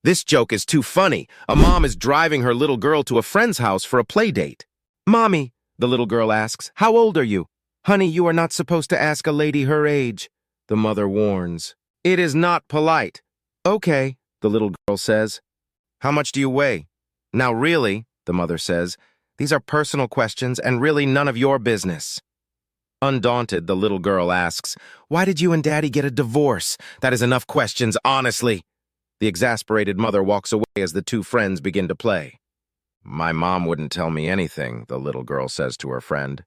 This joke is too funny. A mom is driving her little girl to a friend's house for a play date. "Mommy," the little girl asks, "how old are you?" "Honey, you are not supposed to ask a lady her age," the mother warns. "It is not polite." "Okay," the little girl says. "How much do you weigh?" "Now really," the mother says, "these are personal questions and really none of your business." Undaunted, the little girl asks, "Why did you and Daddy get a divorce? That is enough questions, honestly." The exasperated mother walks away as the two friends begin to play. "My mom wouldn't tell me anything," the little girl says to her friend.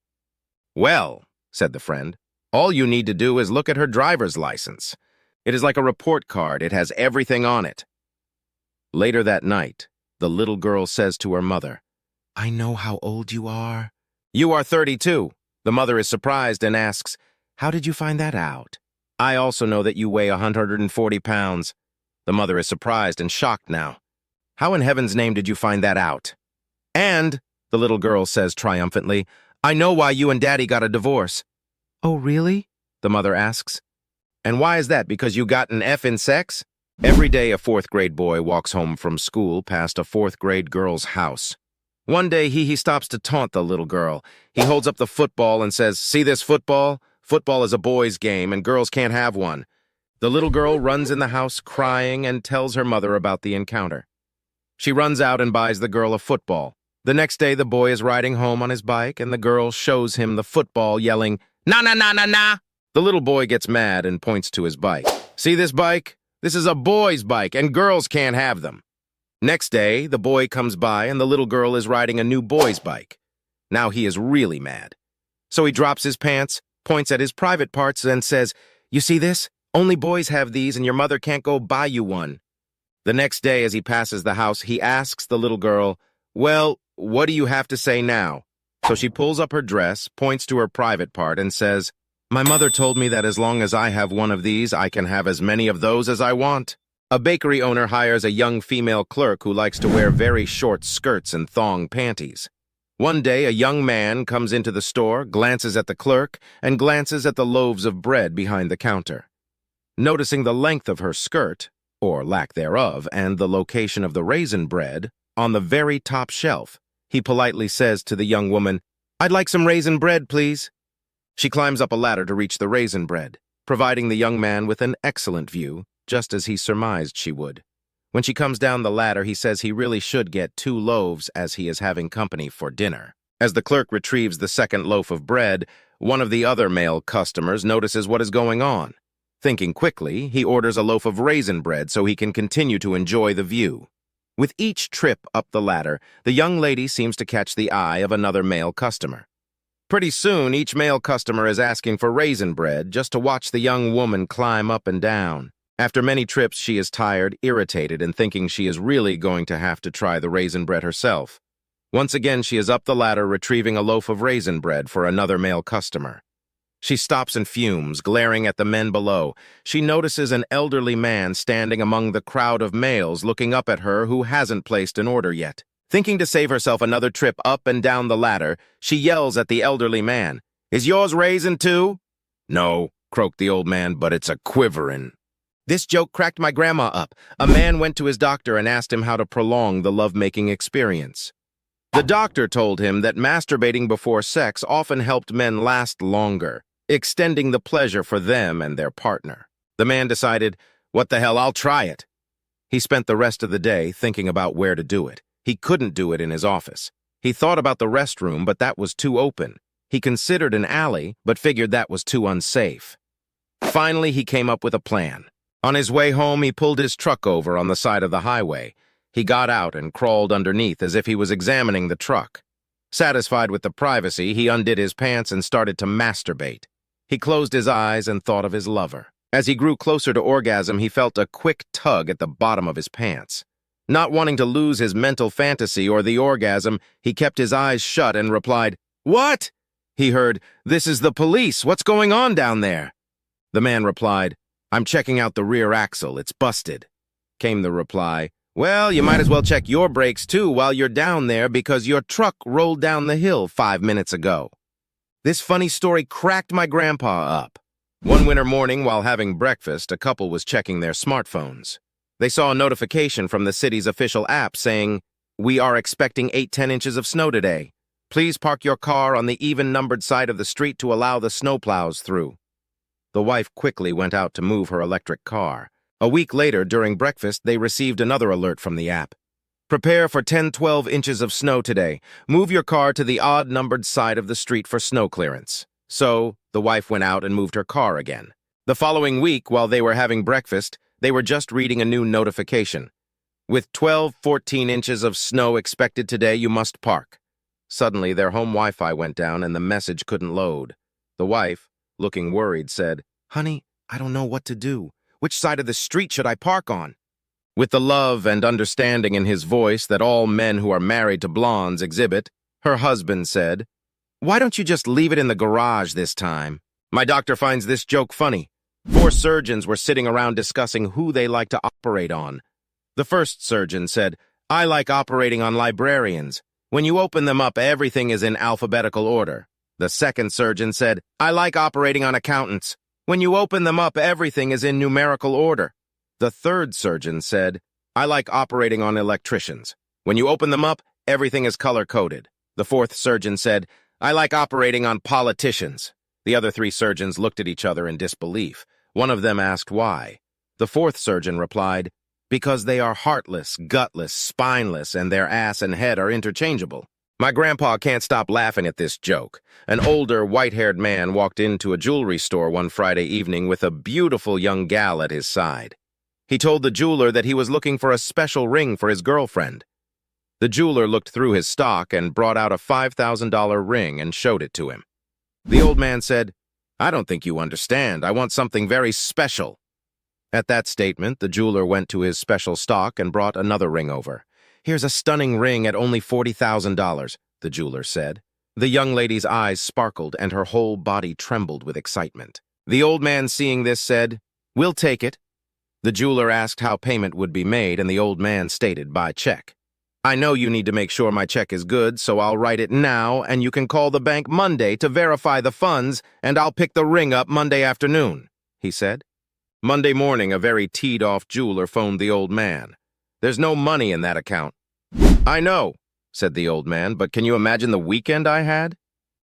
"Well," said the friend, "all you need to do is look at her driver's license. It is like a report card. It has everything on it." Later that night, the little girl says to her mother, "I know how old you are." "You are 32. The mother is surprised and asks, "How did you find that out?" "I also know that you weigh 140 pounds. The mother is surprised and shocked now. "How in heaven's name did you find that out?" "And," the little girl says triumphantly, "I know why you and Daddy got a divorce." "Oh, really?" the mother asks. "And why is that? Because you got an F in sex?" Every day a fourth-grade boy walks home from school past a fourth-grade girl's house. One day he stops to taunt the little girl. He holds up the football and says, "See this football? Football is a boy's game and girls can't have one." The little girl runs in the house crying and tells her mother about the encounter. She runs out and buys the girl a football. The next day the boy is riding home on his bike and the girl shows him the football, yelling, "Na na na na na!" The little boy gets mad and points to his bike. "See this bike? This is a boy's bike and girls can't have them." Next day, the boy comes by and the little girl is riding a new boy's bike. Now he is really mad. So he drops his pants, points at his private parts, and says, "You see this? Only boys have these and your mother can't go buy you one." The next day, as he passes the house, he asks the little girl, "Well, what do you have to say now?" So she pulls up her dress, points to her private part, and says, "My mother told me that as long as I have one of these, I can have as many of those as I want." A bakery owner hires a young female clerk who likes to wear very short skirts and thong panties. One day, a young man comes into the store, glances at the clerk, and glances at the loaves of bread behind the counter. Noticing the length of her skirt, or lack thereof, and the location of the raisin bread, on the very top shelf, he politely says to the young woman, "I'd like some raisin bread, please." She climbs up a ladder to reach the raisin bread, providing the young man with an excellent view, just as he surmised she would. When she comes down the ladder, he says he really should get 2 loaves as he is having company for dinner. As the clerk retrieves the second loaf of bread, one of the other male customers notices what is going on. Thinking quickly, he orders a loaf of raisin bread so he can continue to enjoy the view. With each trip up the ladder, the young lady seems to catch the eye of another male customer. Pretty soon, each male customer is asking for raisin bread just to watch the young woman climb up and down. After many trips, she is tired, irritated, and thinking she is really going to have to try the raisin bread herself. Once again, she is up the ladder retrieving a loaf of raisin bread for another male customer. She stops and fumes, glaring at the men below. She notices an elderly man standing among the crowd of males looking up at her who hasn't placed an order yet. Thinking to save herself another trip up and down the ladder, she yells at the elderly man, "Is yours raisin too?" "No," croaked the old man, "but it's a quiverin'." This joke cracked my grandma up. A man went to his doctor and asked him how to prolong the lovemaking experience. The doctor told him that masturbating before sex often helped men last longer, extending the pleasure for them and their partner. The man decided, "What the hell, I'll try it." He spent the rest of the day thinking about where to do it. He couldn't do it in his office. He thought about the restroom, but that was too open. He considered an alley, but figured that was too unsafe. Finally, he came up with a plan. On his way home, he pulled his truck over on the side of the highway. He got out and crawled underneath as if he was examining the truck. Satisfied with the privacy, he undid his pants and started to masturbate. He closed his eyes and thought of his lover. As he grew closer to orgasm, he felt a quick tug at the bottom of his pants. Not wanting to lose his mental fantasy or the orgasm, he kept his eyes shut and replied, "What?" He heard, "This is the police. What's going on down there?" The man replied, "I'm checking out the rear axle. It's busted." Came the reply, "Well, you might as well check your brakes too while you're down there because your truck rolled down the hill 5 minutes ago." This funny story cracked my grandpa up. One winter morning while having breakfast, a couple was checking their smartphones. They saw a notification from the city's official app saying, "We are expecting 8–10 inches of snow today. Please park your car on the even-numbered side of the street to allow the snowplows through." The wife quickly went out to move her electric car. A week later, during breakfast, they received another alert from the app. "Prepare for 10–12 inches of snow today. Move your car to the odd-numbered side of the street for snow clearance." So, the wife went out and moved her car again. The following week, while they were having breakfast, they were just reading a new notification. "With 12–14 inches of snow expected today, you must park." Suddenly, their home Wi-Fi went down and the message couldn't load. The wife, looking worried, said, "Honey, I don't know what to do. Which side of the street should I park on?" With the love and understanding in his voice that all men who are married to blondes exhibit, her husband said, "Why don't you just leave it in the garage this time?" My doctor finds this joke funny. 4 surgeons were sitting around discussing who they like to operate on. The first surgeon said, "I like operating on librarians. When you open them up, everything is in alphabetical order." The second surgeon said, "I like operating on accountants. When you open them up, everything is in numerical order." The third surgeon said, "I like operating on electricians. When you open them up, everything is color-coded." The fourth surgeon said, "I like operating on politicians." The other 3 surgeons looked at each other in disbelief. One of them asked why. The fourth surgeon replied, "Because they are heartless, gutless, spineless, and their ass and head are interchangeable." My grandpa can't stop laughing at this joke. An older, white-haired man walked into a jewelry store one Friday evening with a beautiful young gal at his side. He told the jeweler that he was looking for a special ring for his girlfriend. The jeweler looked through his stock and brought out a $5,000 ring and showed it to him. The old man said, "I don't think you understand. I want something very special." At that statement, the jeweler went to his special stock and brought another ring over. "Here's a stunning ring at only $40,000, the jeweler said. The young lady's eyes sparkled and her whole body trembled with excitement. The old man, seeing this, said, "We'll take it." The jeweler asked how payment would be made, and the old man stated, "By check." "I know you need to make sure my check is good, so I'll write it now, and you can call the bank Monday to verify the funds, and I'll pick the ring up Monday afternoon," he said. Monday morning, a very teed-off jeweler phoned the old man. "There's no money in that account." "I know," said the old man, "but can you imagine the weekend I had?"